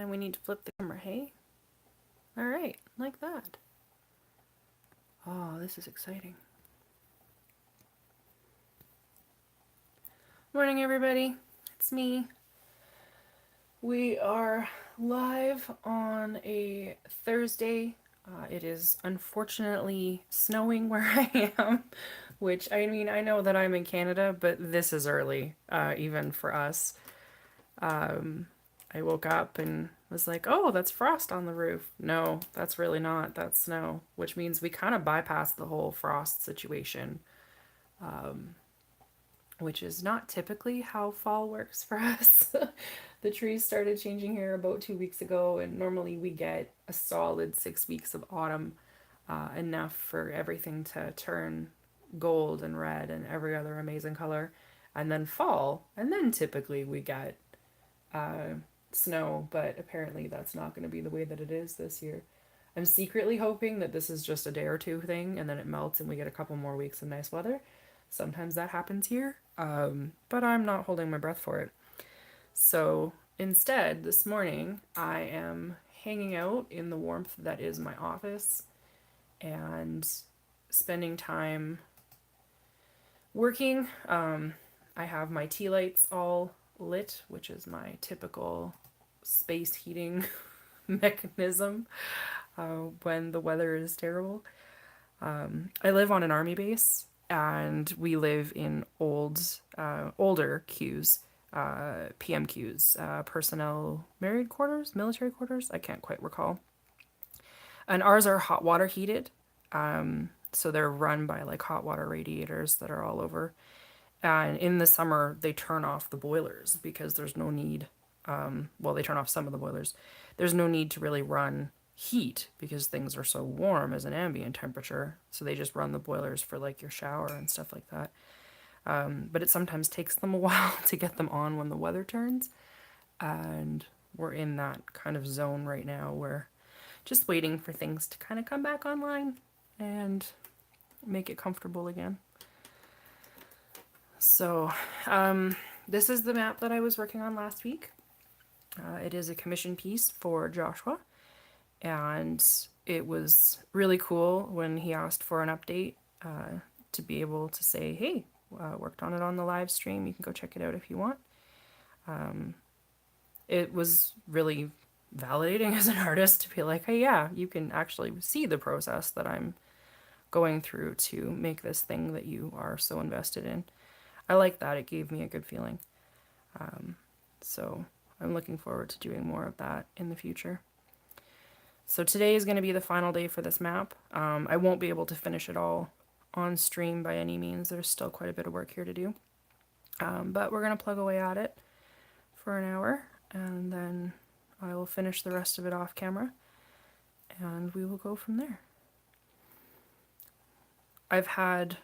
then we need to flip the camera, hey? Alright, like that. Oh, this is exciting. Morning, everybody. It's me. We are live on a Thursday. It is unfortunately snowing where I am, which, I mean, I know that I'm in Canada, but this is early, even for us. I woke up and was like, oh, that's frost on the roof. No, that's really not. That's snow, which means we kind of bypassed the whole frost situation, which is not typically how fall works for us. The trees started changing here about 2 weeks ago, and normally we get a solid 6 weeks of autumn, enough for everything to turn gold and red and every other amazing color, and then fall, and then typically we get snow, but apparently that's not going to be the way that it is this year. I'm secretly hoping that this is just a day or two thing and then it melts and we get a couple more weeks of nice weather. Sometimes that happens here, but I'm not holding my breath for it. So instead, this morning, I am hanging out in the warmth that is my office and spending time working. I have my tea lights all lit, which is my typical space heating mechanism when the weather is terrible. I live on an army base, and we live in older queues, PMQs, personnel married quarters, military quarters. I can't quite recall. And ours are hot water heated, so they're run by like hot water radiators that are all over. And in the summer, they turn off the boilers because there's no need. Well, they turn off some of the boilers. There's no need to really run heat because things are so warm as an ambient temperature. So they just run the boilers for like your shower and stuff like that. But it sometimes takes them a while to get them on when the weather turns. And we're in that kind of zone right now where just waiting for things to kind of come back online and make it comfortable again. So, this is the map that I was working on last week. It is a commission piece for Joshua, and it was really cool when he asked for an update, to be able to say, hey, worked on it on the live stream, you can go check it out if you want. It was really validating as an artist to be like, hey, yeah, you can actually see the process that I'm going through to make this thing that you are so invested in. I like that. It gave me a good feeling. So I'm looking forward to doing more of that in the future. So today is going to be the final day for this map. I won't be able to finish it all on stream by any means. There's still quite a bit of work here to do. But we're going to plug away at it for an hour, and then I will finish the rest of it off camera, and we will go from there. I've had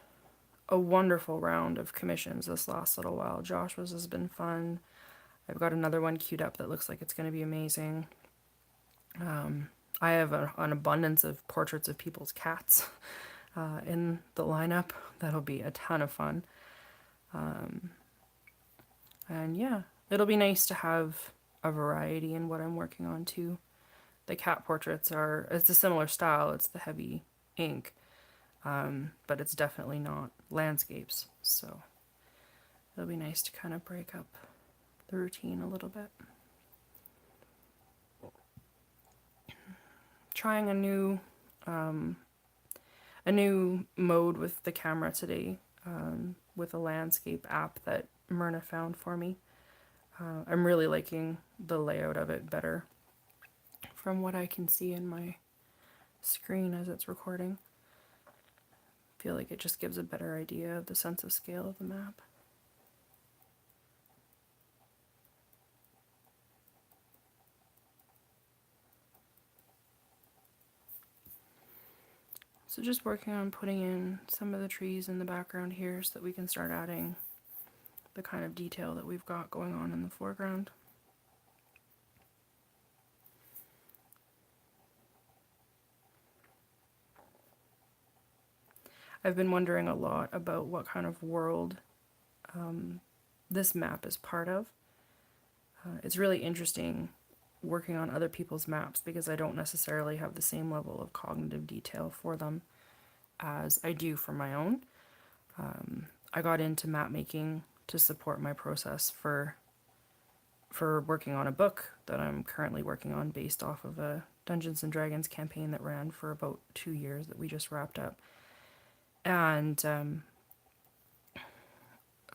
a wonderful round of commissions this last little while. Joshua's has been fun. I've got another one queued up that looks like it's going to be amazing. I have an abundance of portraits of people's cats in the lineup. That'll be a ton of fun. And yeah, it'll be nice to have a variety in what I'm working on too. The cat portraits it's a similar style. It's the heavy ink. But it's definitely not landscapes, so it'll be nice to kind of break up the routine a little bit. Trying a new mode with the camera today, with a landscape app that Myrna found for me. I'm really liking the layout of it better from what I can see in my screen as it's recording. Feel like it just gives a better idea of the sense of scale of the map. So just working on putting in some of the trees in the background here so that we can start adding the kind of detail that we've got going on in the foreground. I've been wondering a lot about what kind of world this map is part of. It's really interesting working on other people's maps because I don't necessarily have the same level of cognitive detail for them as I do for my own. I got into map making to support my process for working on a book that I'm currently working on based off of a Dungeons and Dragons campaign that ran for about 2 years that we just wrapped up. And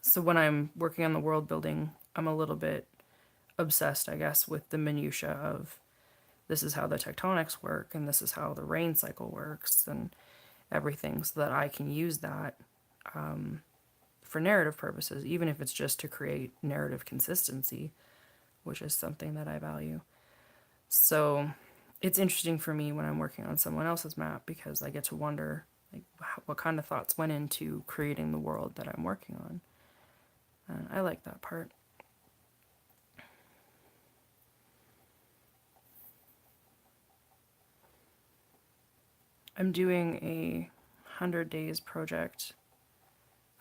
so when I'm working on the world building, I'm a little bit obsessed, I guess, with the minutia of this is how the tectonics work and this is how the rain cycle works and everything, so that I can use that for narrative purposes, even if it's just to create narrative consistency, which is something that I value. So it's interesting for me when I'm working on someone else's map because I get to wonder like what kind of thoughts went into creating the world that I'm working on. And I like that part. I'm doing a 100 days project,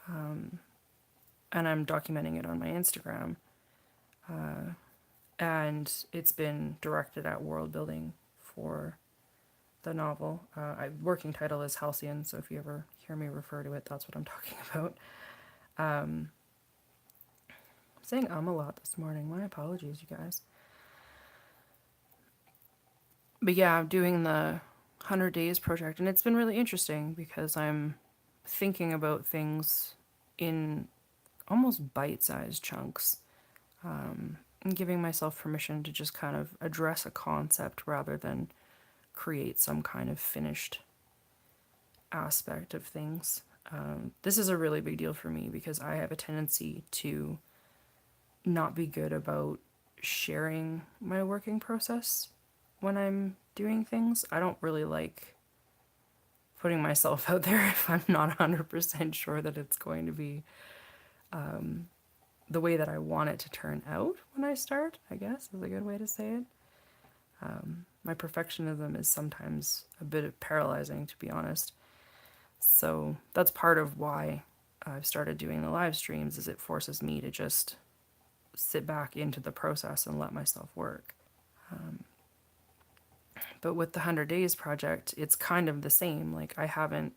and I'm documenting it on my Instagram. And it's been directed at world building for the novel. Working title is Halcyon, so if you ever hear me refer to it, that's what I'm talking about. I'm saying a lot this morning. My apologies, you guys. But yeah, I'm doing the 100 Days project, and it's been really interesting because I'm thinking about things in almost bite-sized chunks, and giving myself permission to just kind of address a concept rather than create some kind of finished aspect of things. This is a really big deal for me because I have a tendency to not be good about sharing my working process when I'm doing things. I don't really like putting myself out there if I'm not 100% sure that it's going to be the way that I want it to turn out when I start, I guess is a good way to say it. My perfectionism is sometimes a bit paralyzing, to be honest. So that's part of why I've started doing the live streams, is it forces me to just sit back into the process and let myself work. But with the 100 Days project, it's kind of the same. Like I haven't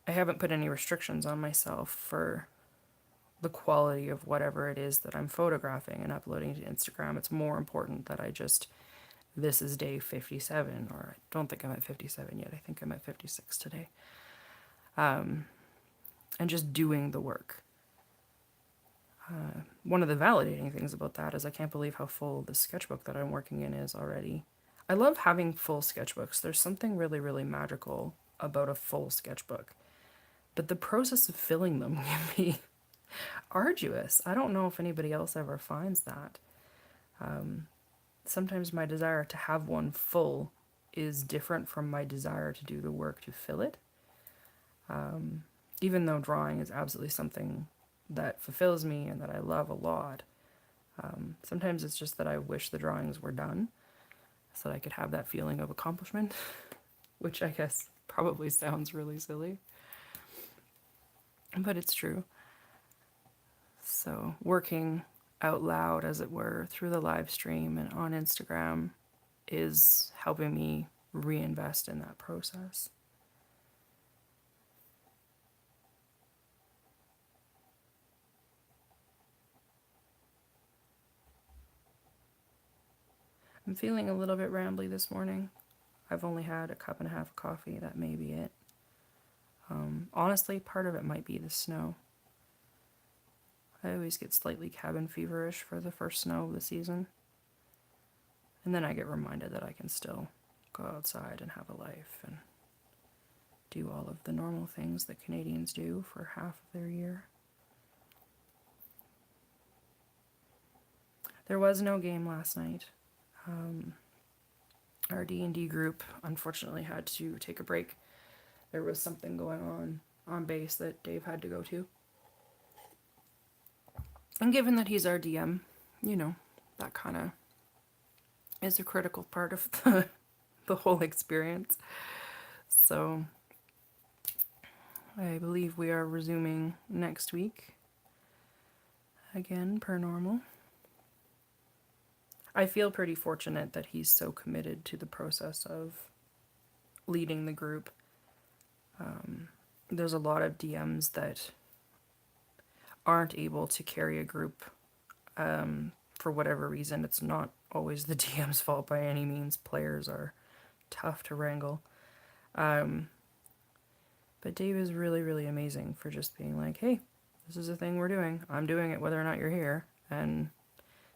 put any restrictions on myself for the quality of whatever it is that I'm photographing and uploading to Instagram. It's more important that I just, this is day 57, or I don't think I'm at 57 yet. I think I'm at 56 today. And just doing the work. One of the validating things about that is I can't believe how full the sketchbook that I'm working in is already. I love having full sketchbooks. There's something really, really magical about a full sketchbook. But the process of filling them can be arduous. I don't know if anybody else ever finds that. Sometimes my desire to have one full is different from my desire to do the work to fill it. Even though drawing is absolutely something that fulfills me and that I love a lot, sometimes it's just that I wish the drawings were done so that I could have that feeling of accomplishment, which I guess probably sounds really silly, but it's true. So working out loud, as it were, through the live stream and on Instagram is helping me reinvest in that process. I'm feeling a little bit rambly this morning. I've only had a cup and a half of coffee. That may be it. Honestly, part of it might be the snow. I always get slightly cabin feverish for the first snow of the season. And then I get reminded that I can still go outside and have a life and do all of the normal things that Canadians do for half of their year. There was no game last night. Our D&D group unfortunately had to take a break. There was something going on base that Dave had to go to. And given that he's our DM, you know, that kind of is a critical part of the whole experience. So I believe we are resuming next week. Again, per normal. I feel pretty fortunate that he's so committed to the process of leading the group. There's a lot of DMs that aren't able to carry a group for whatever reason. It's not always the DM's fault by any means. Players are tough to wrangle. But Dave is really, really amazing for just being like, hey, this is a thing we're doing. I'm doing it whether or not you're here. And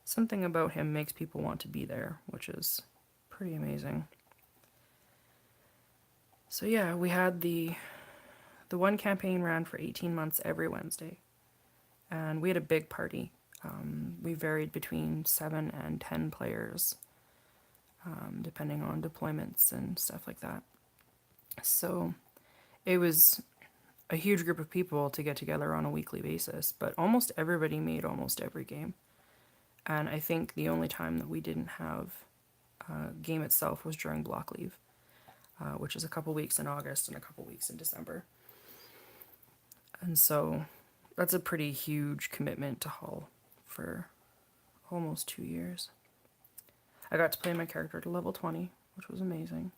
something about him makes people want to be there, which is pretty amazing. So yeah, we had the one campaign ran for 18 months every Wednesday. And we had a big party. We varied between 7 and 10 players, depending on deployments and stuff like that. So it was a huge group of people to get together on a weekly basis, but almost everybody made almost every game. And I think the only time that we didn't have a game itself was during block leave, which is a couple weeks in August and a couple weeks in December. And so that's a pretty huge commitment to Hull for almost 2 years. I got to play my character to level 20, which was amazing.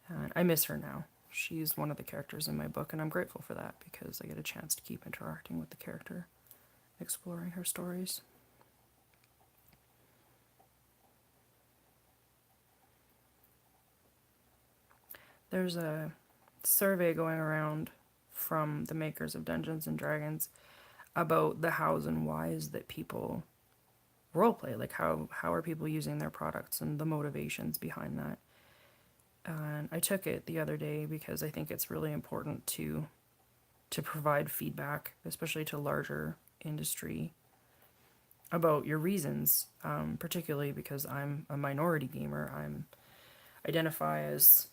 And I miss her now. She's one of the characters in my book, and I'm grateful for that because I get a chance to keep interacting with the character, exploring her stories. There's a survey going around from the makers of Dungeons and Dragons about the hows and whys that people roleplay, like how are people using their products and the motivations behind that. And I took it the other day because I think it's really important to provide feedback, especially to larger industry, about your reasons, particularly because I'm a minority gamer. I'm identify as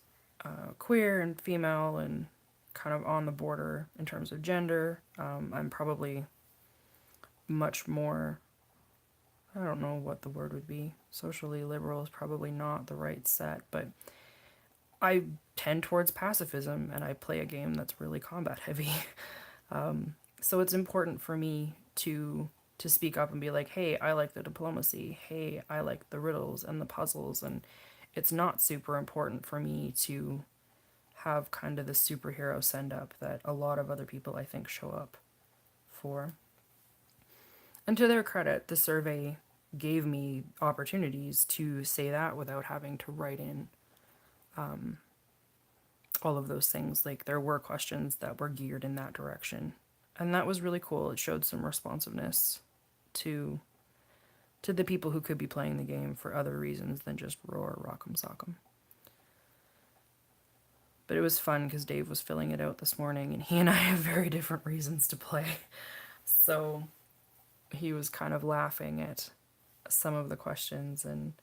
queer and female and kind of on the border in terms of gender. I'm probably much more, I don't know what the word would be. Socially liberal is probably not the right set, but I tend towards pacifism and I play a game that's really combat heavy. So it's important for me to speak up and be like, hey, I like the diplomacy. Hey, I like the riddles and the puzzles. And it's not super important for me to have kind of the superhero send up that a lot of other people I think show up for. And to their credit, the survey gave me opportunities to say that without having to write in all of those things. Like there were questions that were geared in that direction. And that was really cool. It showed some responsiveness to the people who could be playing the game for other reasons than just roar, rock'em sock'em. But it was fun because Dave was filling it out this morning and he and I have very different reasons to play. So he was kind of laughing at some of the questions and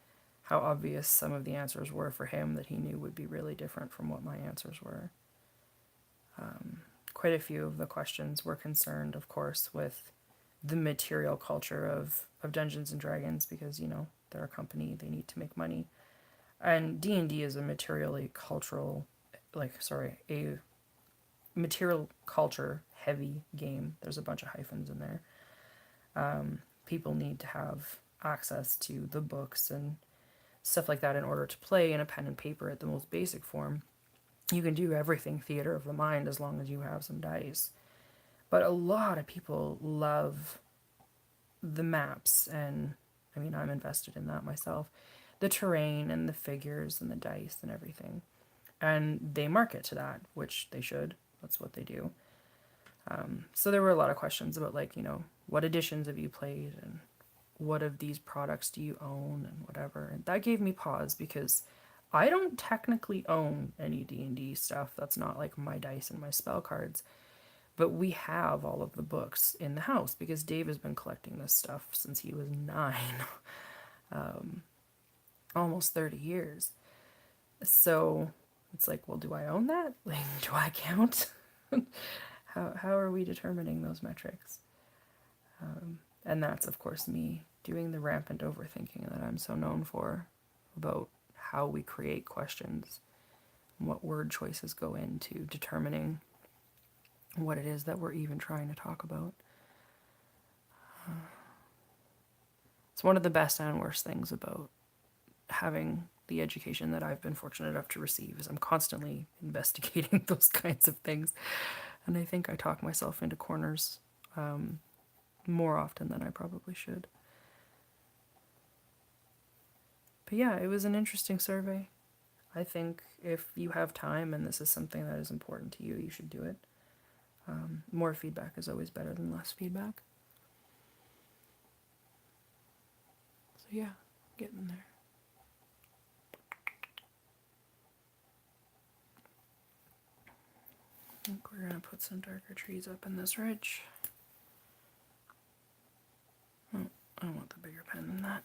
how obvious some of the answers were for him that he knew would be really different from what my answers were. Quite a few of the questions were concerned, of course, with the material culture of Dungeons and Dragons because, you know, they're a company, they need to make money. And D&D is a materially cultural, a material culture heavy game. There's a bunch of hyphens in there. People need to have access to the books and stuff like that in order to play in a pen and paper at the most basic form. You can do everything theater of the mind as long as you have some dice. But a lot of people love the maps, and I mean, I'm invested in that myself. The terrain and the figures and the dice and everything. And they market to that, which they should. That's what they do. So there were a lot of questions about, like, you know, what editions have you played and what of these products do you own and whatever. And that gave me pause because I don't technically own any D&D stuff. That's not like my dice and my spell cards. But we have all of the books in the house because Dave has been collecting this stuff since he was 9. Almost 30 years. So it's like, well, do I own that? Like, do I count? How are we determining those metrics? And that's, of course, me doing the rampant overthinking that I'm so known for about how we create questions and what word choices go into determining what it is that we're even trying to talk about. It's one of the best and worst things about having the education that I've been fortunate enough to receive is I'm constantly investigating those kinds of things. And I think I talk myself into corners more often than I probably should. But yeah, it was an interesting survey. I think if you have time and this is something that is important to you, you should do it. More feedback is always better than less feedback. So yeah, getting there. I think we're gonna put some darker trees up in this ridge. Oh, I want the bigger pen than that.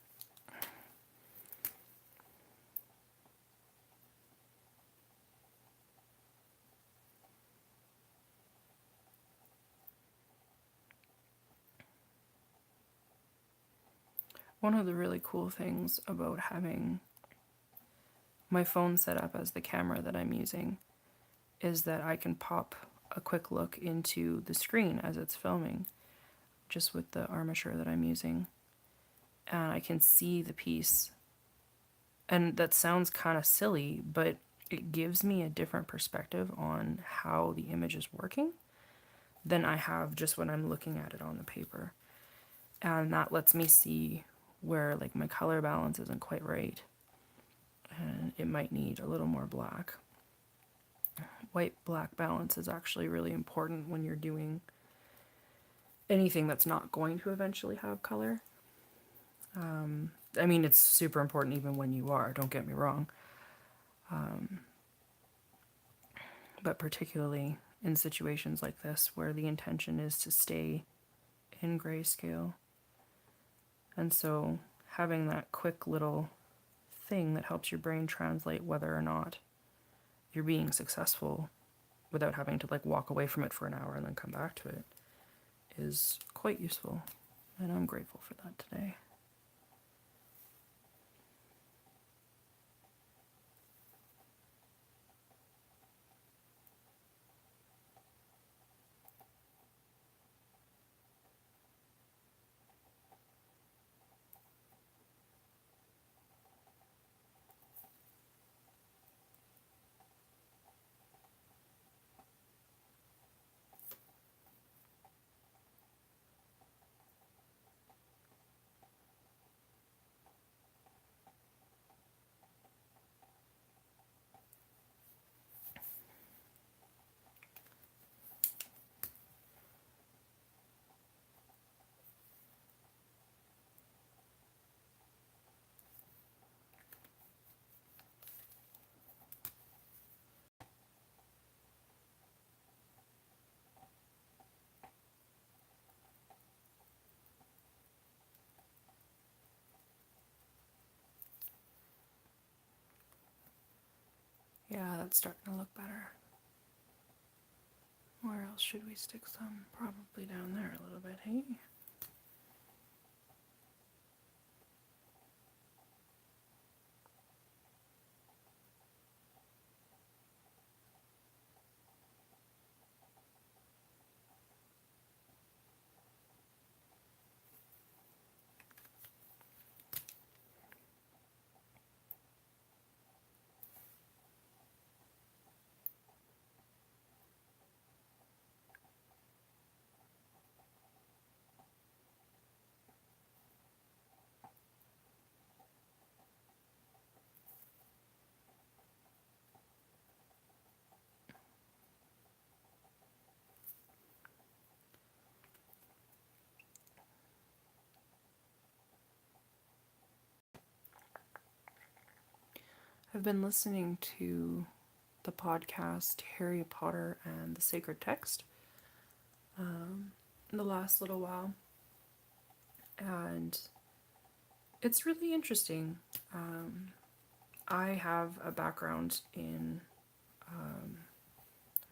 One of the really cool things about having my phone set up as the camera that I'm using is that I can pop a quick look into the screen as it's filming, just with the armature that I'm using, and I can see the piece. And that sounds kind of silly, but it gives me a different perspective on how the image is working than I have just when I'm looking at it on the paper. And that lets me see where like my color balance isn't quite right and it might need a little more black. White black balance is actually really important when you're doing anything that's not going to eventually have color. I mean, it's super important even when you are, don't get me wrong. But particularly in situations like this where the intention is to stay in grayscale. And so having that quick little thing that helps your brain translate whether or not you're being successful without having to like walk away from it for an hour and then come back to it is quite useful. And I'm grateful for that today. Yeah, that's starting to look better. Where else should we stick some? Probably down there a little bit, hey? I've been listening to the podcast Harry Potter and the Sacred Text in the last little while, and it's really interesting. I have a background in, I'm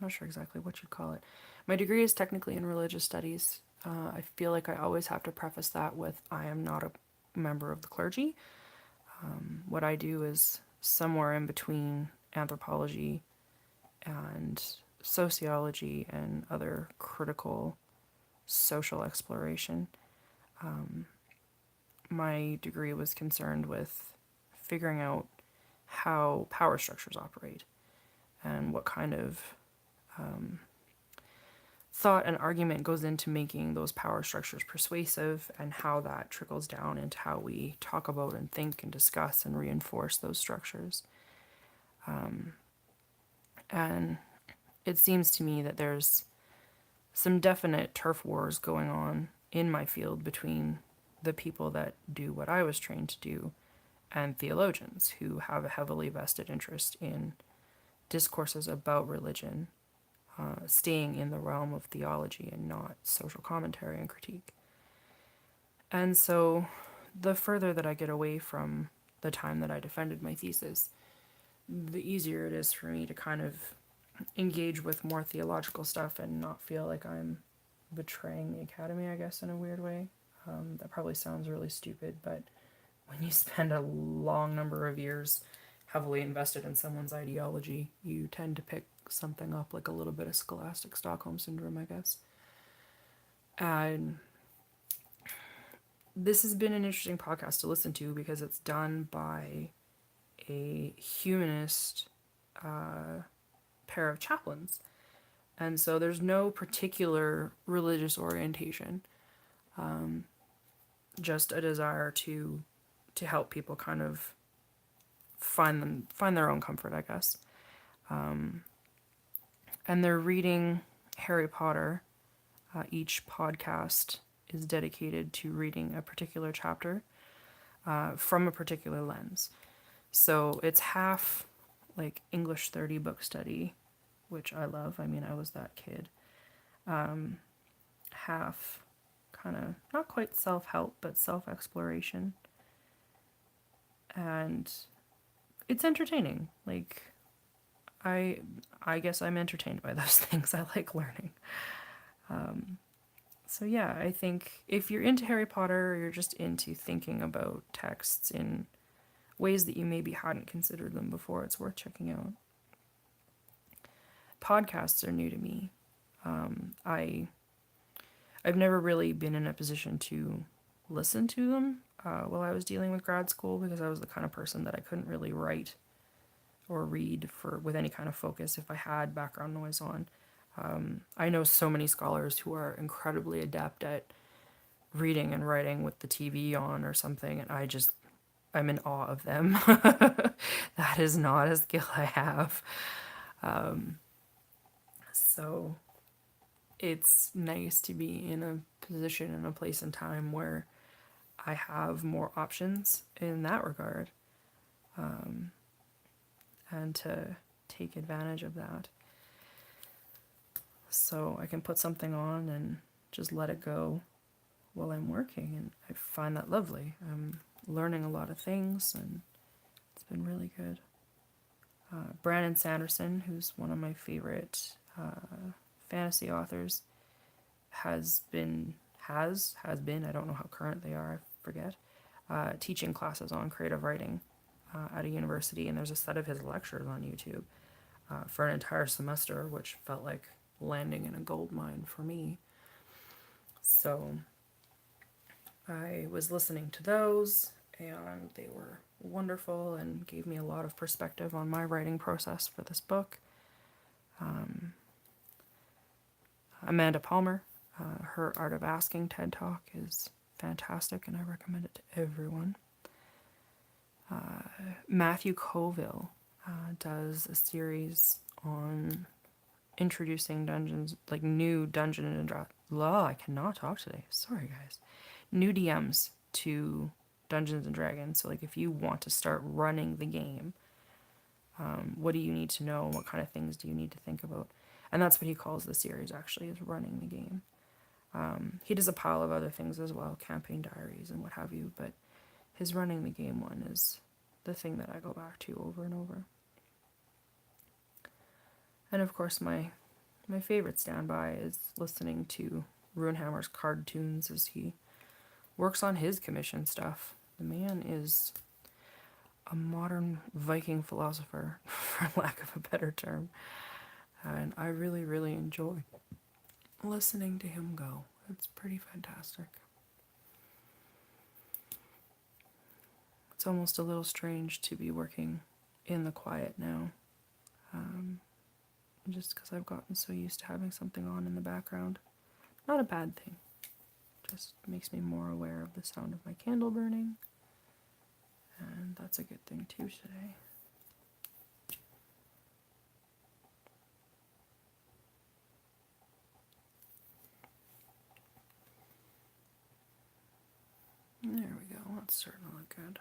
not sure exactly what you'd call it. My degree is technically in religious studies. I feel like I always have to preface that with I am not a member of the clergy. What I do is somewhere in between anthropology and sociology and other critical social exploration. my degree was concerned with figuring out how power structures operate and what kind of thought and argument goes into making those power structures persuasive, and how that trickles down into how we talk about and think and discuss and reinforce those structures. And it seems to me that there's some definite turf wars going on in my field between the people that do what I was trained to do and theologians who have a heavily vested interest in discourses about religion, staying in the realm of theology and not social commentary and critique. And so the further that I get away from the time that I defended my thesis, the easier it is for me to kind of engage with more theological stuff and not feel like I'm betraying the academy, I guess, in a weird way. That probably sounds really stupid, but when you spend a long number of years heavily invested in someone's ideology, you tend to pick something up like a little bit of scholastic Stockholm syndrome, I guess. And this has been an interesting podcast to listen to because it's done by a humanist pair of chaplains. And so there's no particular religious orientation, just a desire to help people kind of find their own comfort, I guess. And they're reading Harry Potter. Each podcast is dedicated to reading a particular chapter from a particular lens. So it's half like English 30 book study, which I love. I mean, I was that kid. Half kind of not quite self-help, but self-exploration. And it's entertaining. Like, I guess I'm entertained by those things. I like learning. So yeah, I think if you're into Harry Potter or you're just into thinking about texts in ways that you maybe hadn't considered them before, it's worth checking out. Podcasts are new to me. I've never really been in a position to listen to them while I was dealing with grad school, because I was the kind of person that I couldn't really write or read with any kind of focus if I had background noise on. I know so many scholars who are incredibly adept at reading and writing with the TV on or something, and I'm in awe of them. That is not a skill I have. So it's nice to be in a position and a place and time where I have more options in that regard, and to take advantage of that. So I can put something on and just let it go while I'm working, and I find that lovely. I'm learning a lot of things, and it's been really good. Brandon Sanderson, who's one of my favorite fantasy authors, has been, I don't know how current they are, I forget, teaching classes on creative writing at a university, and there's a set of his lectures on YouTube for an entire semester, which felt like landing in a gold mine for me. So I was listening to those, and they were wonderful and gave me a lot of perspective on my writing process for this book. Amanda Palmer, her Art of Asking TED Talk is fantastic, and I recommend it to everyone. Matthew Colville does a series on introducing dungeons, like new Dungeon and Dragons. I cannot talk today. Sorry, guys. New DMs to Dungeons and Dragons. So, like, if you want to start running the game, what do you need to know? What kind of things do you need to think about? And that's what he calls the series, actually, is running the game. He does a pile of other things as well, campaign diaries and what have you, but his running the game one is the thing that I go back to over and over. And of course, my favorite standby is listening to Runehammer's card tunes as he works on his commission stuff. The man is a modern Viking philosopher, for lack of a better term. And I really, really enjoy listening to him go. It's pretty fantastic. It's almost a little strange to be working in the quiet now, just because I've gotten so used to having something on in the background. Not a bad thing, just makes me more aware of the sound of my candle burning, and that's a good thing too today. There we go, that's starting to look good.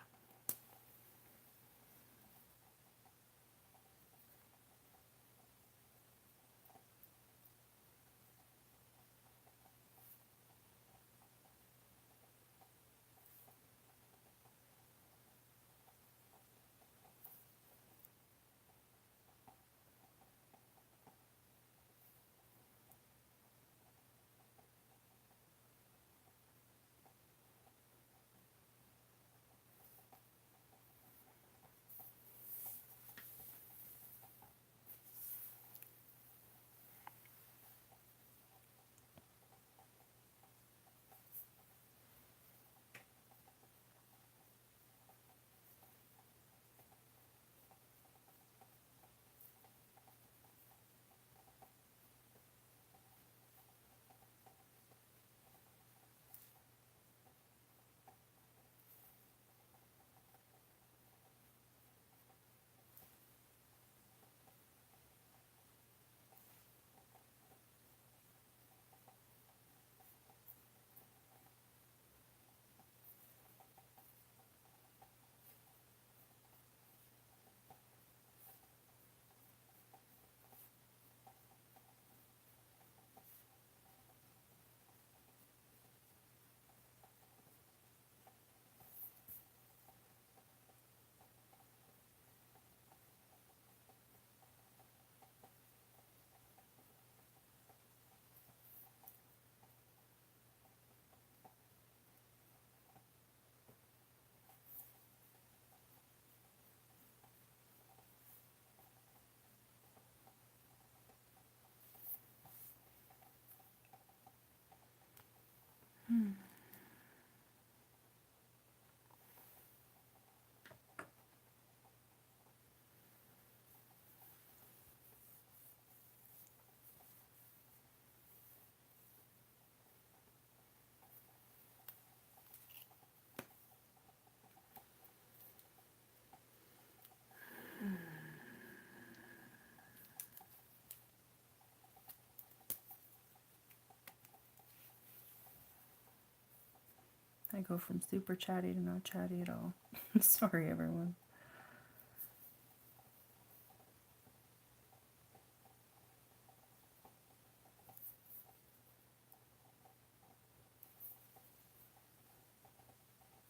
I go from super chatty to not chatty at all. Sorry, everyone.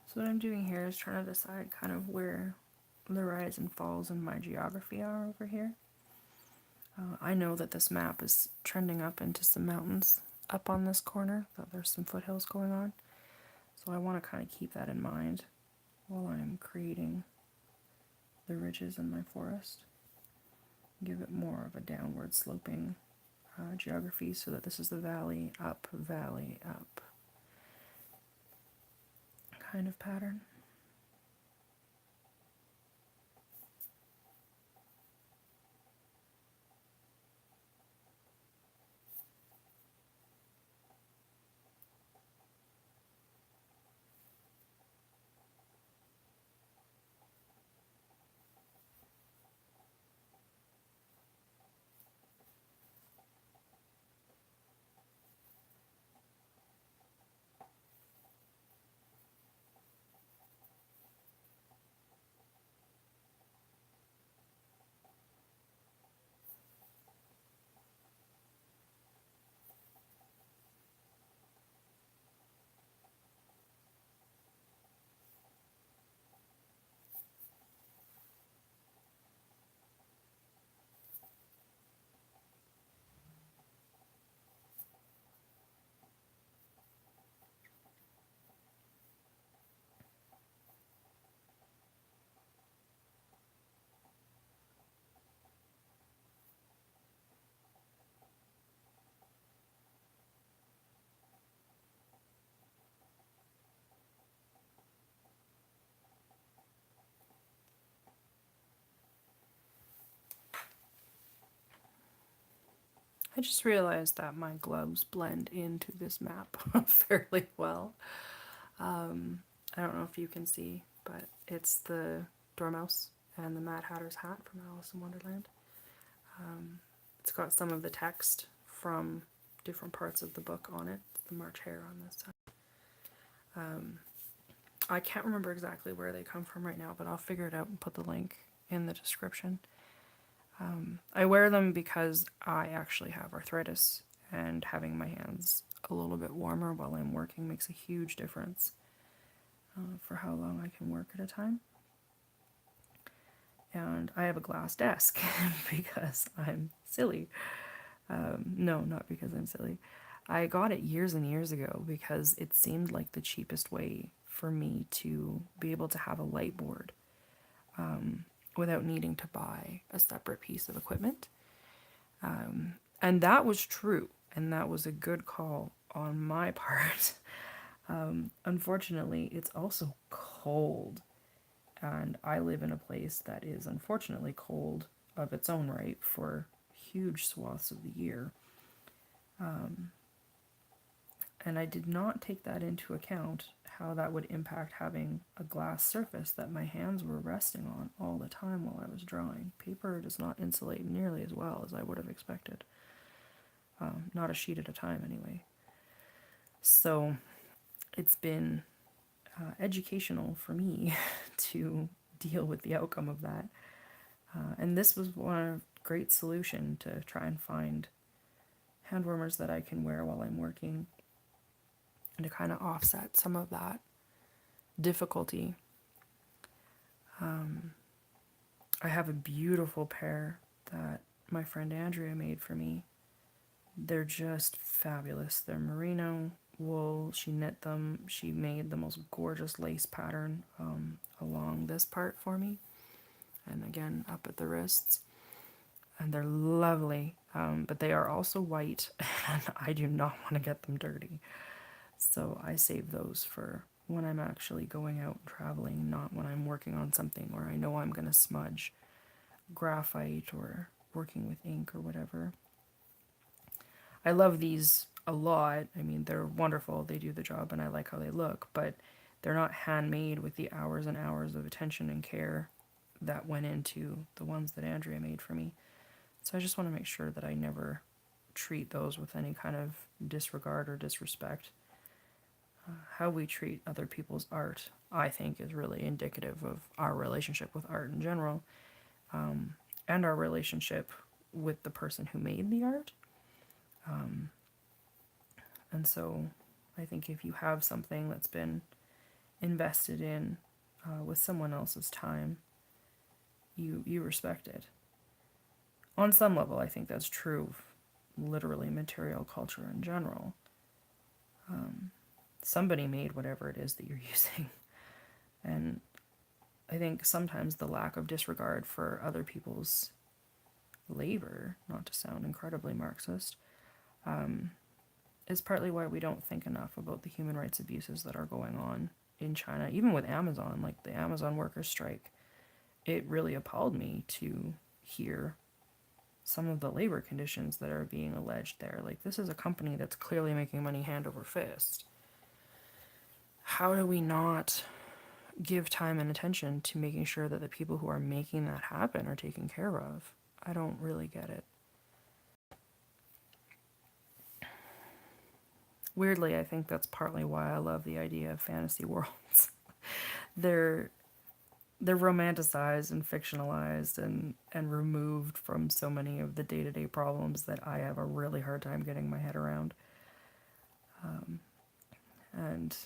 So what I'm doing here is trying to decide kind of where the rise and falls in my geography are over here. I know that this map is trending up into some mountains up on this corner, that there's some foothills going on. So I want to kind of keep that in mind while I'm creating the ridges in my forest. Give it more of a downward sloping geography so that this is the valley up kind of pattern. I just realized that my gloves blend into this map fairly well. I don't know if you can see, but it's the Dormouse and the Mad Hatter's hat from Alice in Wonderland. It's got some of the text from different parts of the book on it. It's the March Hare on this side. I can't remember exactly where they come from right now, but I'll figure it out and put the link in the description. I wear them because I actually have arthritis, and having my hands a little bit warmer while I'm working makes a huge difference for how long I can work at a time. And I have a glass desk because I'm silly. No, not because I'm silly. I got it years and years ago because it seemed like the cheapest way for me to be able to have a light board without needing to buy a separate piece of equipment. And that was true, and that was a good call on my part. Unfortunately, it's also cold, and I live in a place that is unfortunately cold of its own right for huge swaths of the year. And I did not take that into account, how that would impact having a glass surface that my hands were resting on all the time while I was drawing. Paper does not insulate nearly as well as I would have expected. Not a sheet at a time, anyway. So it's been educational for me to deal with the outcome of that. And this was one great solution to try and find hand warmers that I can wear while I'm working and to kind of offset some of that difficulty. I have a beautiful pair that my friend Andrea made for me. They're just fabulous. They're merino wool. She knit them. She made the most gorgeous lace pattern along this part for me, and again up at the wrists. And they're lovely, but they are also white, and I do not want to get them dirty. So I save those for when I'm actually going out and traveling, not when I'm working on something where I know I'm going to smudge graphite or working with ink or whatever. I love these a lot. I mean, they're wonderful. They do the job, and I like how they look, but they're not handmade with the hours and hours of attention and care that went into the ones that Andrea made for me. So I just want to make sure that I never treat those with any kind of disregard or disrespect. How we treat other people's art, I think, is really indicative of our relationship with art in general, and our relationship with the person who made the art. And so I think if you have something that's been invested in with someone else's time, you respect it. On some level, I think that's true of literally material culture in general. Somebody made whatever it is that you're using. And I think sometimes the lack of disregard for other people's labor, not to sound incredibly Marxist, is partly why we don't think enough about the human rights abuses that are going on in China, even with Amazon, like the Amazon workers' strike. It really appalled me to hear some of the labor conditions that are being alleged there. Like, this is a company that's clearly making money hand over fist. How do we not give time and attention to making sure that the people who are making that happen are taken care of? I don't really get it. Weirdly, I think that's partly why I love the idea of fantasy worlds. they're romanticized and fictionalized and removed from so many of the day-to-day problems that I have a really hard time getting my head around. And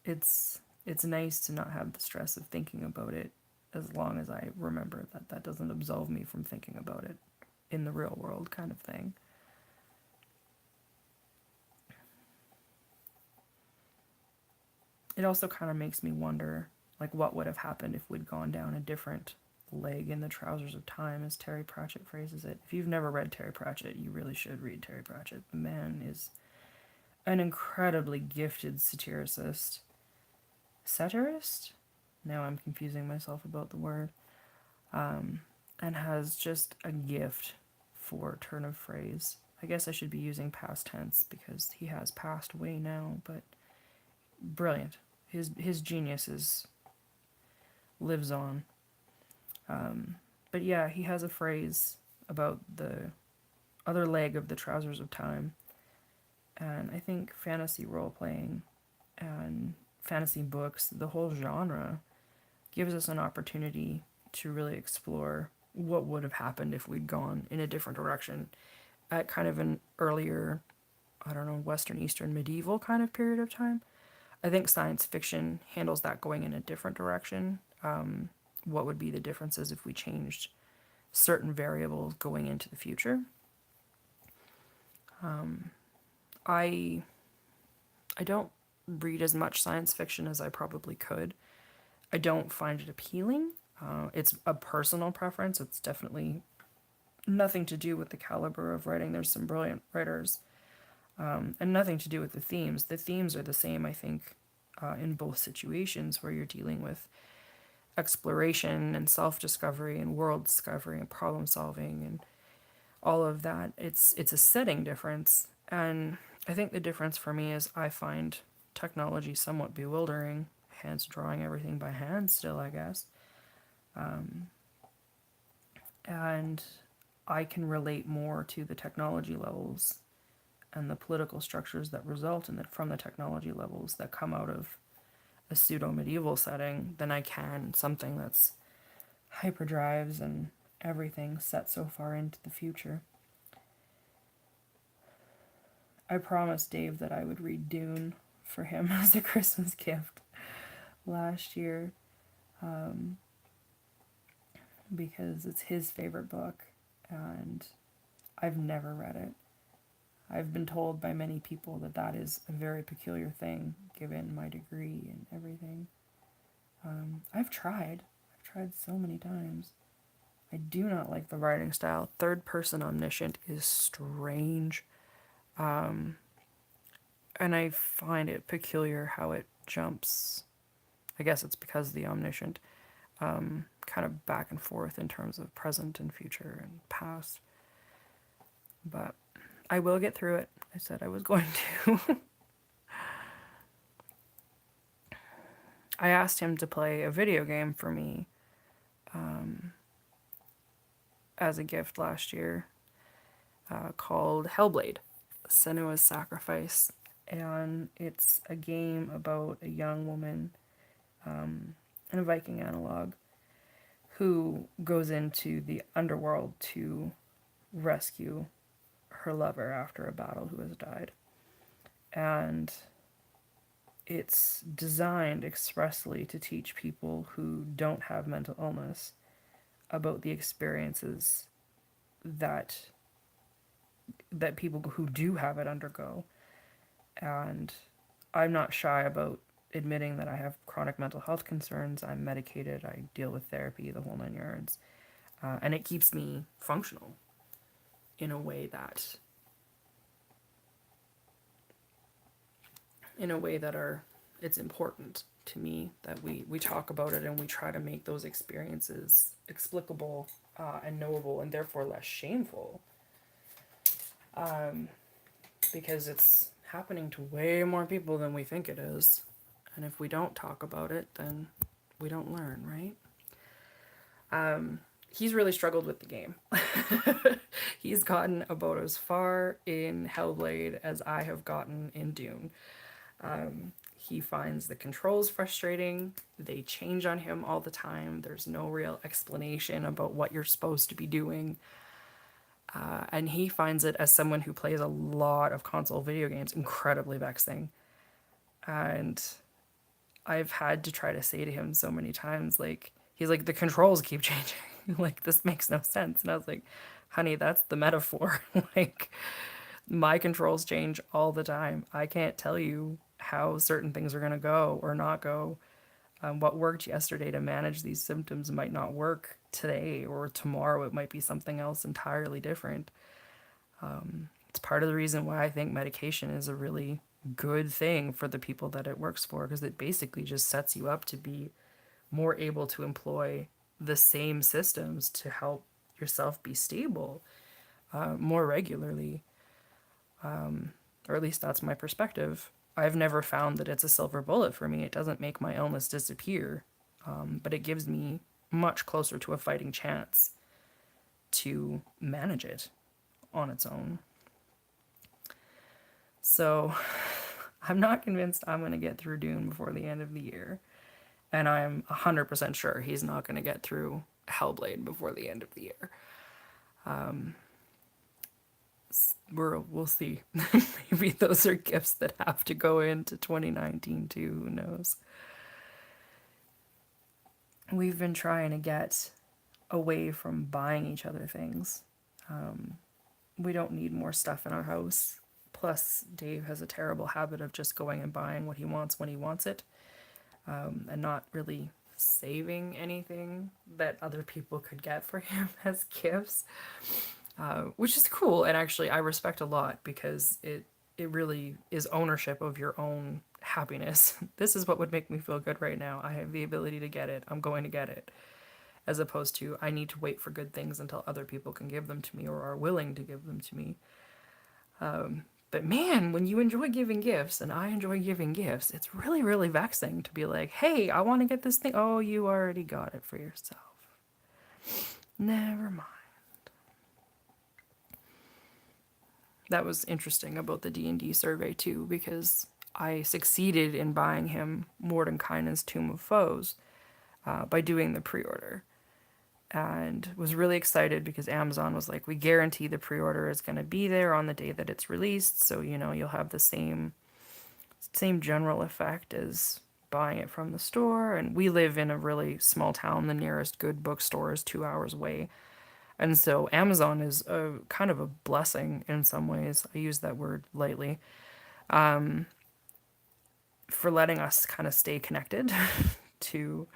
it's nice to not have the stress of thinking about it, as long as I remember that that doesn't absolve me from thinking about it in the real world, kind of thing. It also kind of makes me wonder, like, what would have happened if we'd gone down a different leg in the trousers of time, as Terry Pratchett phrases it. If you've never read Terry Pratchett, you really should read Terry Pratchett. The man is an incredibly gifted satirist. Satirist? Now I'm confusing myself about the word. And has just a gift for turn of phrase. I guess I should be using past tense because he has passed away now, but brilliant. His genius lives on. But yeah, he has a phrase about the other leg of the trousers of time. And I think fantasy role playing and fantasy books, the whole genre, gives us an opportunity to really explore what would have happened if we'd gone in a different direction at kind of an earlier, I don't know, Western, Eastern, medieval kind of period of time. I think science fiction handles that going in a different direction. What would be the differences if we changed certain variables going into the future? I I don't read as much science fiction as I probably could. I don't find it appealing. It's a personal preference. It's definitely nothing to do with the caliber of writing. There's some brilliant writers, and nothing to do with the themes. The themes are the same, I think, in both situations where you're dealing with exploration and self-discovery and world discovery and problem solving and all of that. It's a setting difference, and I think the difference for me is I find technology somewhat bewildering, hence drawing everything by hand still, I guess. And I can relate more to the technology levels and the political structures that result in it from the technology levels that come out of a pseudo medieval setting than I can something that's hyperdrives and everything set so far into the future. I promised Dave that I would read Dune for him as a Christmas gift last year, because it's his favorite book and I've never read it. I've been told by many people that that is a very peculiar thing given my degree and everything. I've tried so many times. I do not like the writing style. Third person omniscient is strange. And I find it peculiar how it jumps. I guess it's because of the omniscient, kind of back and forth in terms of present and future and past. But I will get through it. I said I was going to. I asked him to play a video game for me as a gift last year, called Hellblade: Senua's Sacrifice. And it's a game about a young woman in a Viking analog who goes into the underworld to rescue her lover after a battle who has died. And it's designed expressly to teach people who don't have mental illness about the experiences that people who do have it undergo. And I'm not shy about admitting that I have chronic mental health concerns. I'm medicated. I deal with therapy, the whole nine yards. And it keeps me functional in a way that it's important to me that we talk about it and we try to make those experiences explicable and knowable and therefore less shameful. Because it's happening to way more people than we think it is. And if we don't talk about it, then we don't learn, right? He's really struggled with the game. He's gotten about as far in Hellblade as I have gotten in Dune. He finds the controls frustrating. They change on him all the time. There's no real explanation about what you're supposed to be doing. And he finds it, as someone who plays a lot of console video games, incredibly vexing. And I've had to try to say to him so many times, like, he's like, the controls keep changing. Like, this makes no sense. And I was like, honey, that's the metaphor. Like, my controls change all the time. I can't tell you how certain things are going to go or not go. What worked yesterday to manage these symptoms might not work today, or tomorrow it might be something else entirely different. It's part of the reason why I think medication is a really good thing for the people that it works for, because it basically just sets you up to be more able to employ the same systems to help yourself be stable. more regularly, or at least that's my perspective. I've never found that it's a silver bullet for me. It doesn't make my illness disappear, but it gives me much closer to a fighting chance to manage it on its own. So I'm not convinced I'm going to get through Dune before the end of the year. And I'm 100% sure he's not going to get through Hellblade before the end of the year. We'll see. Maybe those are gifts that have to go into 2019 too. Who knows? We've been trying to get away from buying each other things. We don't need more stuff in our house. Plus, Dave has a terrible habit of just going and buying what he wants when he wants it, and not really saving anything that other people could get for him as gifts, which is cool. And actually, I respect a lot because it really is ownership of your own happiness. This is what would make me feel good right now. I have the ability to get it. I'm going to get it. As opposed to, I need to wait for good things until other people can give them to me or are willing to give them to me. But man, when you enjoy giving gifts, and I enjoy giving gifts, it's really, really vexing to be like, hey, I want to get this thing. Oh, you already got it for yourself. Never mind. That was interesting about the D&D survey too, because I succeeded in buying him Mordenkainen's Tomb of Foes by doing the pre-order. And was really excited because Amazon was like, we guarantee the pre-order is going to be there on the day that it's released, so you'll have the same general effect as buying it from the store. And we live in a really small town. The nearest good bookstore is 2 hours away, and so Amazon is a kind of a blessing in some ways. I use that word lightly, for letting us kind of stay connected to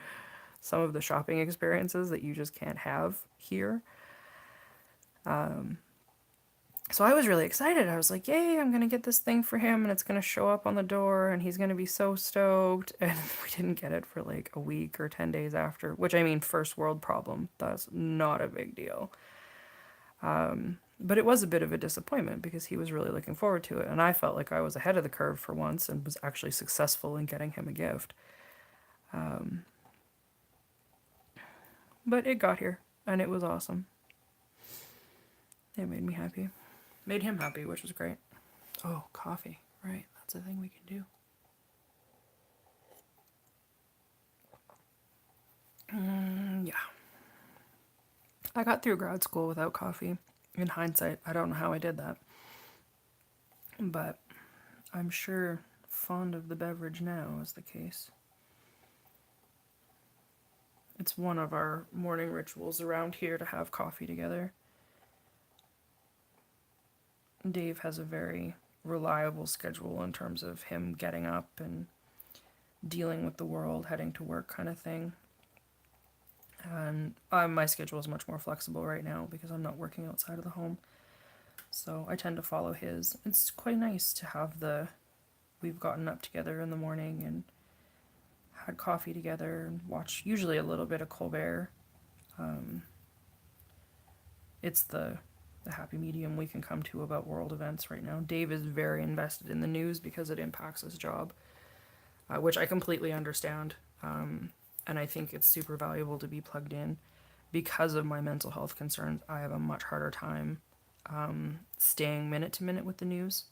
some of the shopping experiences that you just can't have here. So I was really excited. I was like, yay, I'm going to get this thing for him and it's going to show up on the door and he's going to be so stoked. And we didn't get it for like a week or 10 days after, which I mean, first world problem. That's not a big deal. But it was a bit of a disappointment because he was really looking forward to it. And I felt like I was ahead of the curve for once and was actually successful in getting him a gift. But it got here and it was awesome. It made me happy. Made him happy, which was great. Oh, coffee. Right, that's a thing we can do. Yeah. I got through grad school without coffee. In hindsight, I don't know how I did that. But I'm sure fond of the beverage now is the case. It's one of our morning rituals around here to have coffee together. Dave has a very reliable schedule in terms of him getting up and dealing with the world, heading to work kind of thing. And my schedule is much more flexible right now because I'm not working outside of the home. So I tend to follow his. It's quite nice to have we've gotten up together in the morning and had coffee together and watch usually a little bit of Colbert. It's the happy medium we can come to about world events right now. Dave is very invested in the news because it impacts his job, which I completely understand. And I think it's super valuable to be plugged in. Because of my mental health concerns, I have a much harder time staying minute to minute with the news.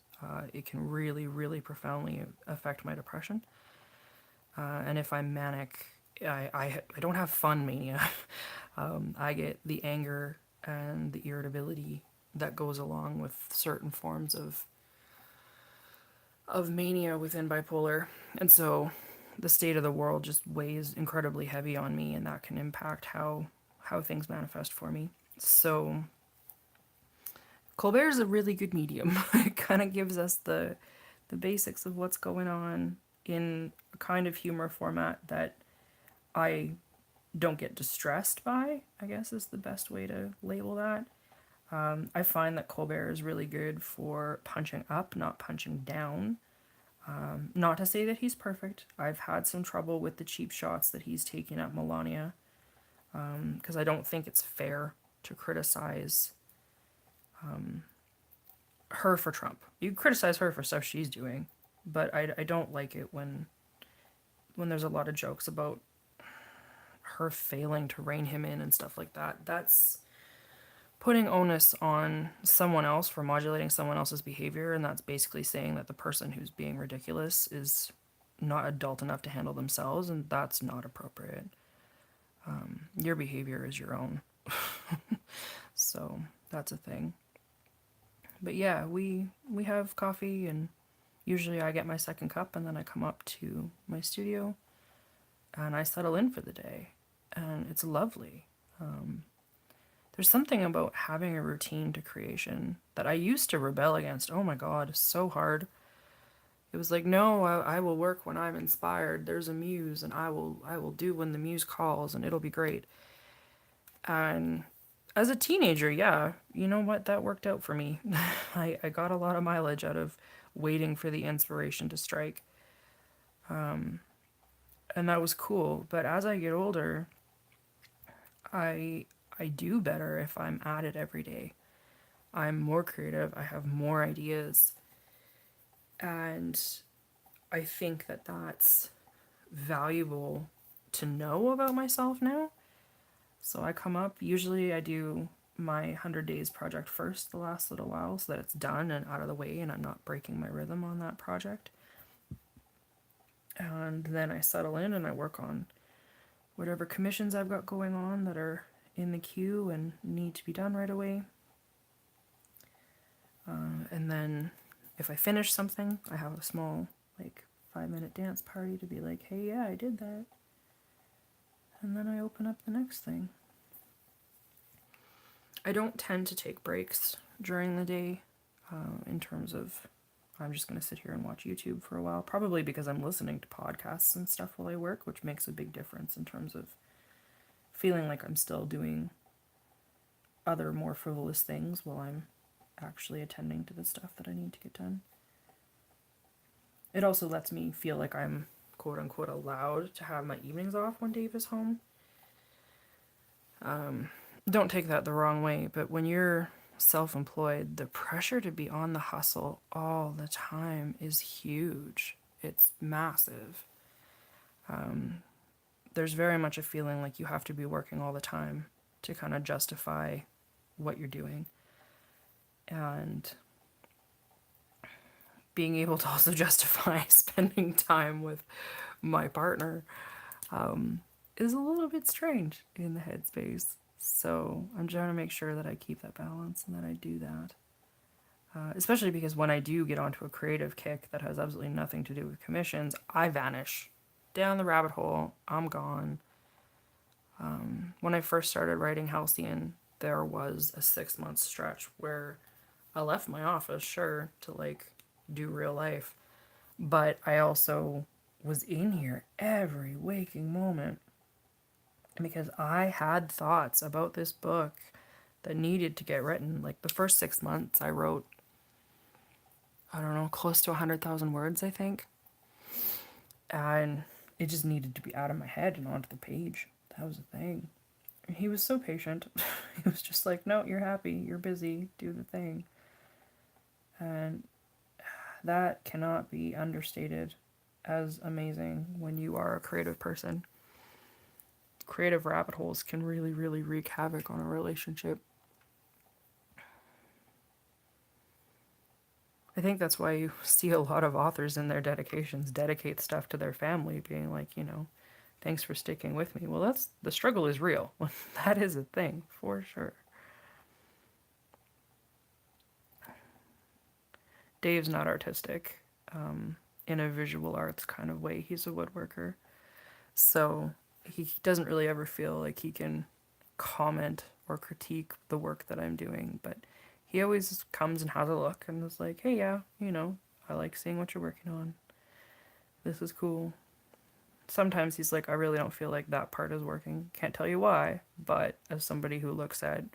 It can really, really profoundly affect my depression. And if I'm manic, I don't have fun mania. I get the anger and the irritability that goes along with certain forms of mania within bipolar. And so the state of the world just weighs incredibly heavy on me, and that can impact how things manifest for me. So Colbert is a really good medium. It kind of gives us the basics of what's going on in a kind of humor format that I don't get distressed by, I guess is the best way to label that. I find that Colbert is really good for punching up, not punching down. Not to say that he's perfect. I've had some trouble with the cheap shots that he's taking at Melania, because I don't think it's fair to criticize her for Trump. You criticize her for stuff she's doing, but I don't like it when there's a lot of jokes about her failing to rein him in and stuff like that. That's putting onus on someone else for modulating someone else's behavior, and that's basically saying that the person who's being ridiculous is not adult enough to handle themselves, and that's not appropriate. Your behavior is your own. So that's a thing. But yeah, we have coffee, and usually I get my second cup and then I come up to my studio and I settle in for the day, and it's lovely. There's something about having a routine to creation that I used to rebel against. Oh my god, so hard. It was like, no, I will work when I'm inspired. There's a muse, and I will do when the muse calls, and it'll be great. And as a teenager, yeah, you know what? That worked out for me. I got a lot of mileage out of waiting for the inspiration to strike. And that was cool. But as I get older, I I do better if I'm at it every day. I'm more creative, I have more ideas, and I think that that's valuable to know about myself now. So I come up, usually I do my 100 days project first the last little while so that it's done and out of the way and I'm not breaking my rhythm on that project. And then I settle in and I work on whatever commissions I've got going on that are in the queue and need to be done right away. And then if I finish something, I have a small, like, 5-minute dance party to be like, hey, yeah, I did that. And then I open up the next thing. I don't tend to take breaks during the day in terms of I'm just going to sit here and watch YouTube for a while, probably because I'm listening to podcasts and stuff while I work, which makes a big difference in terms of feeling like I'm still doing other more frivolous things while I'm actually attending to the stuff that I need to get done. It also lets me feel like I'm quote unquote allowed to have my evenings off when Dave is home. Don't take that the wrong way, but when you're self-employed, the pressure to be on the hustle all the time is huge. It's massive. There's very much a feeling like you have to be working all the time to kind of justify what you're doing. And being able to also justify spending time with my partner is a little bit strange in the headspace. So I'm trying to make sure that I keep that balance and that I do that. Especially because when I do get onto a creative kick that has absolutely nothing to do with commissions, I vanish down the rabbit hole. I'm gone. When I first started writing Halcyon, there was a 6-month stretch where I left my office, sure, to like do real life, but I also was in here every waking moment because I had thoughts about this book that needed to get written. Like the first 6 months, I wrote, I don't know, close to 100,000 words, I think. And it just needed to be out of my head and onto the page. That was the thing. And he was so patient. He was just like, no, you're happy, you're busy, do the thing. And that cannot be understated as amazing when you are a creative person. Creative rabbit holes can really, really wreak havoc on a relationship. I think that's why you see a lot of authors in their dedications dedicate stuff to their family, being like, thanks for sticking with me. Well, the struggle is real. That is a thing, for sure. Dave's not artistic in a visual arts kind of way. He's a woodworker. So he doesn't really ever feel like he can comment or critique the work that I'm doing, but he always comes and has a look and is like, hey, yeah, I like seeing what you're working on. This is cool. Sometimes he's like, I really don't feel like that part is working. Can't tell you why, but as somebody who looks at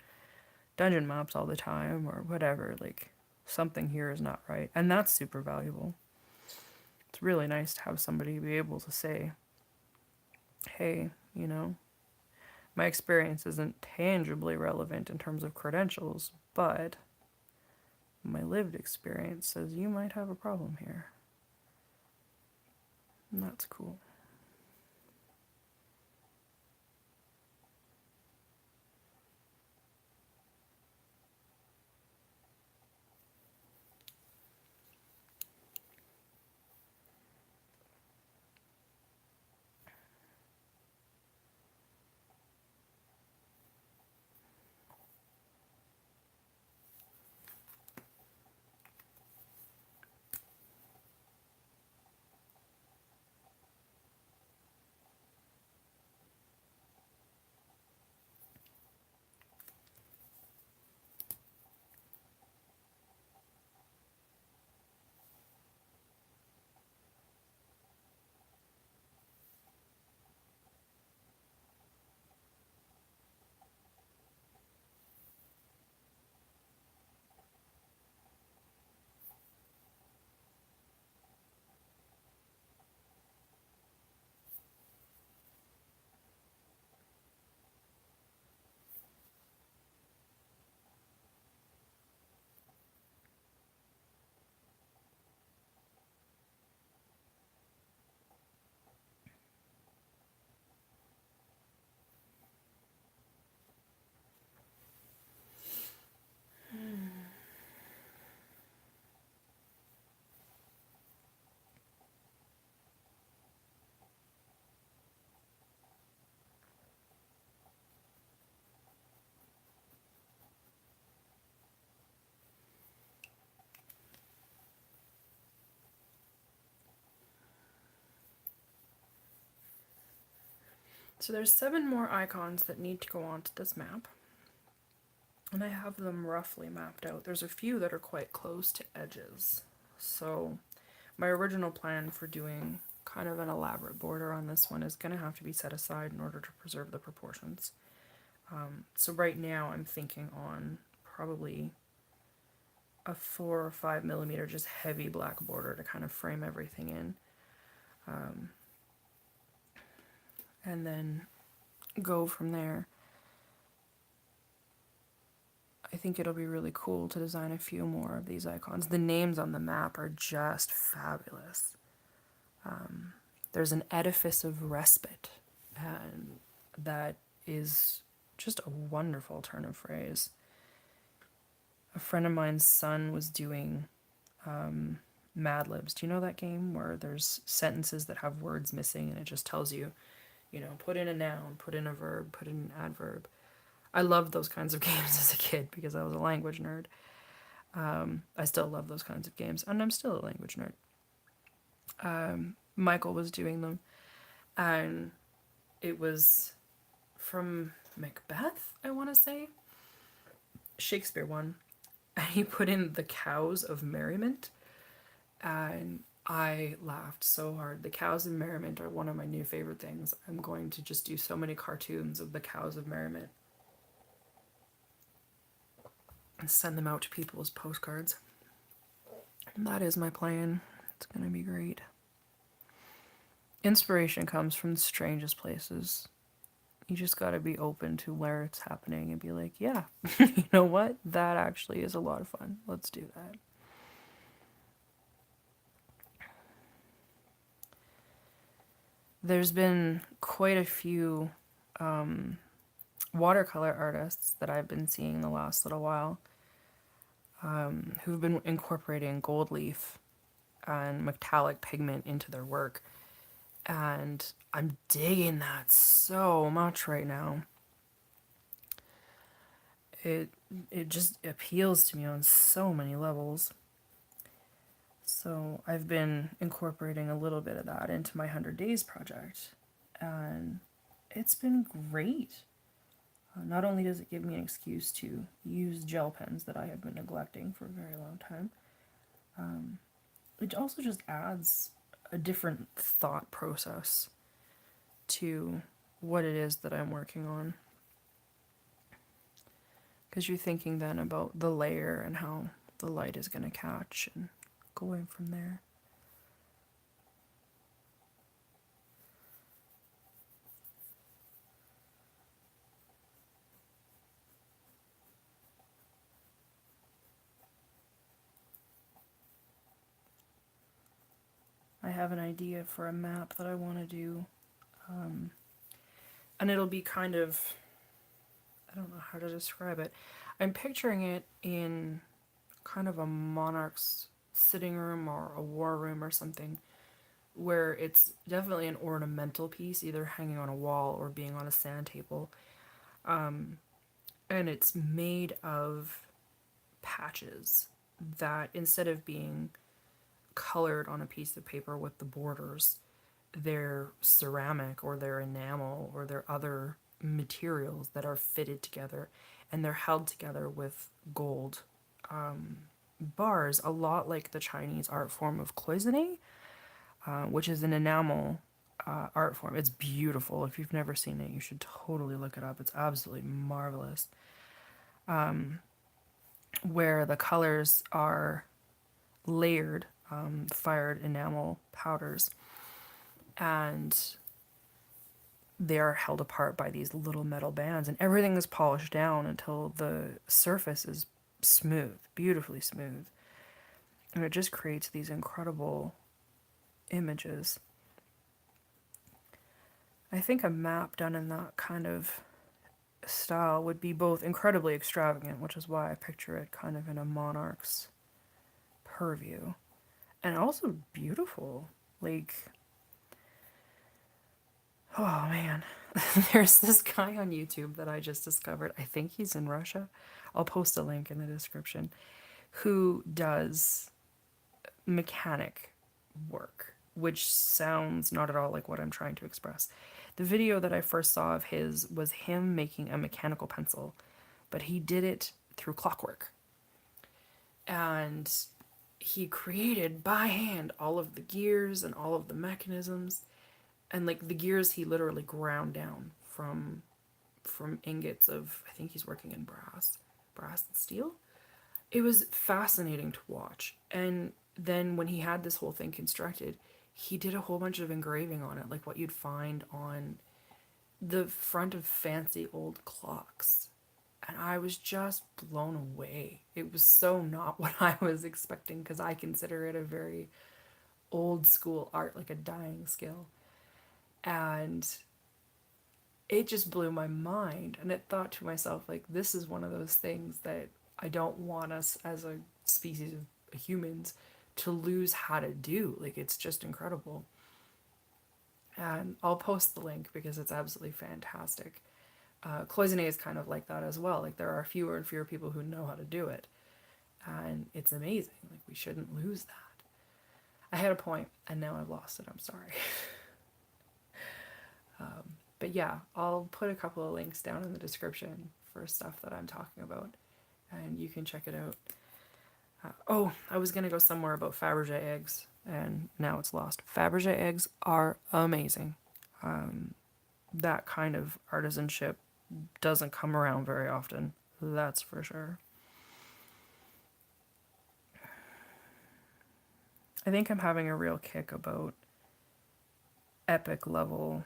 dungeon maps all the time or whatever, like, something here is not right. And that's super valuable. It's really nice to have somebody be able to say, hey, my experience isn't tangibly relevant in terms of credentials, but my lived experience says you might have a problem here. And that's cool. So there's 7 more icons that need to go onto this map. And I have them roughly mapped out. There's a few that are quite close to edges. So my original plan for doing kind of an elaborate border on this one is going to have to be set aside in order to preserve the proportions. So right now I'm thinking on probably a 4 or 5 millimeter just heavy black border to kind of frame everything in. And then go from there. I think it'll be really cool to design a few more of these icons. The names on the map are just fabulous. There's an edifice of respite, and that is just a wonderful turn of phrase. A friend of mine's son was doing Mad Libs. Do you know that game where there's sentences that have words missing and it just tells you, put in a noun, put in a verb, put in an adverb. I loved those kinds of games as a kid because I was a language nerd. I still love those kinds of games, and I'm still a language nerd. Michael was doing them, and it was from Macbeth, I want to say. Shakespeare one. And he put in the cows of merriment, and I laughed so hard. The cows of merriment are one of my new favorite things. I'm going to just do so many cartoons of the cows of merriment and send them out to people as postcards. And that is my plan. It's going to be great. Inspiration comes from the strangest places. You just got to be open to where it's happening and be like, yeah, you know what? That actually is a lot of fun. Let's do that. There's been quite a few watercolor artists that I've been seeing the last little while who've been incorporating gold leaf and metallic pigment into their work. And I'm digging that so much right now. It just appeals to me on so many levels. So I've been incorporating a little bit of that into my 100 Days project, and it's been great. Not only does it give me an excuse to use gel pens that I have been neglecting for a very long time, it also just adds a different thought process to what it is that I'm working on. Because you're thinking then about the layer and how the light is going to catch and going from there. I have an idea for a map that I want to do. And it'll be kind of, I don't know how to describe it. I'm picturing it in kind of a monarch's sitting room or a war room or something, where it's definitely an ornamental piece, either hanging on a wall or being on a sand table. And it's made of patches that, instead of being colored on a piece of paper with the borders, they're ceramic or they're enamel or they're other materials that are fitted together, and they're held together with gold bars, a lot like the Chinese art form of cloisonne, which is an enamel art form. It's beautiful. If you've never seen it, you should totally look it up. It's absolutely marvelous. Where the colors are layered, fired enamel powders, and they're held apart by these little metal bands, and everything is polished down until the surface is smooth, beautifully smooth. And it just creates these incredible images. I think a map done in that kind of style would be both incredibly extravagant, which is why I picture it kind of in a monarch's purview, and also beautiful. Like, oh man, there's this guy on YouTube that I just discovered. I think he's in Russia. I'll post a link in the description. Who does mechanic work, which sounds not at all like what I'm trying to express. The video that I first saw of his was him making a mechanical pencil, but he did it through clockwork. And he created by hand all of the gears and all of the mechanisms, and like the gears he literally ground down from ingots of, I think he's working in brass and steel. It was fascinating to watch. And then when he had this whole thing constructed, he did a whole bunch of engraving on it, like what you'd find on the front of fancy old clocks. And I was just blown away. It was so not what I was expecting, because I consider it a very old school art, like a dying skill. And it just blew my mind. And it thought to myself, like, this is one of those things that I don't want us as a species of humans to lose how to do. Like, it's just incredible. And I'll post the link because it's absolutely fantastic. Cloisonne is kind of like that as well. Like, there are fewer and fewer people who know how to do it. And it's amazing. Like, we shouldn't lose that. I had a point and now I've lost it. I'm sorry. But yeah, I'll put a couple of links down in the description for stuff that I'm talking about, and you can check it out. Oh, I was going to go somewhere about Fabergé eggs, and now it's lost. Fabergé eggs are amazing. That kind of artisanship doesn't come around very often, that's for sure. I think I'm having a real kick about epic level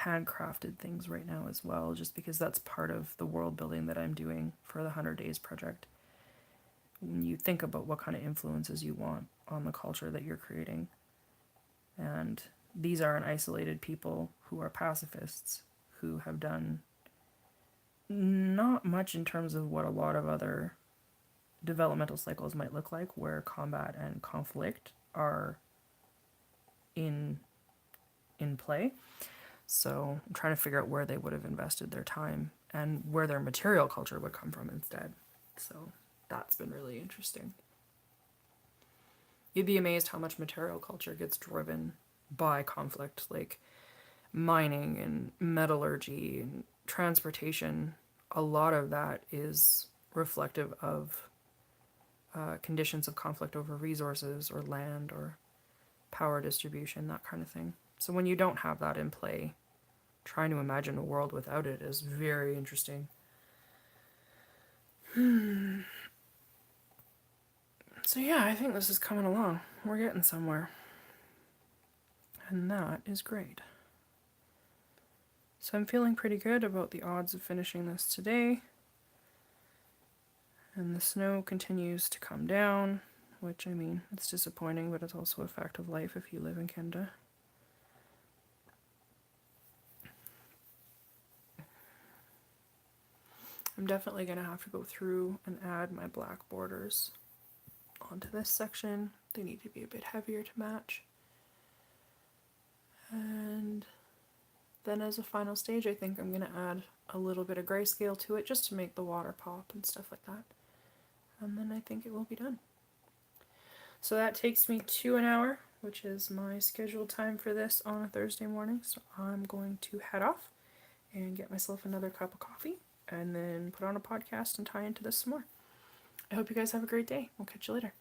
handcrafted things right now as well, just because that's part of the world building that I'm doing for the 100 Days project. When you think about what kind of influences you want on the culture that you're creating, and these aren't isolated people who are pacifists who have done not much in terms of what a lot of other developmental cycles might look like, where combat and conflict are in play. So I'm trying to figure out where they would have invested their time and where their material culture would come from instead. So that's been really interesting. You'd be amazed how much material culture gets driven by conflict, like mining and metallurgy and transportation. A lot of that is reflective of conditions of conflict over resources or land or power distribution, that kind of thing. So when you don't have that in play, trying to imagine a world without it is very interesting. So yeah, I think this is coming along. We're getting somewhere. And that is great. So I'm feeling pretty good about the odds of finishing this today. And the snow continues to come down, which, I mean, it's disappointing, but it's also a fact of life if you live in Canada. I'm definitely going to have to go through and add my black borders onto this section. They need to be a bit heavier to match. And then as a final stage, I think I'm going to add a little bit of grayscale to it just to make the water pop and stuff like that. And then I think it will be done. So that takes me to an hour, which is my scheduled time for this on a Thursday morning. So I'm going to head off and get myself another cup of coffee and then put on a podcast and tie into this some more. I hope you guys have a great day. We'll catch you later.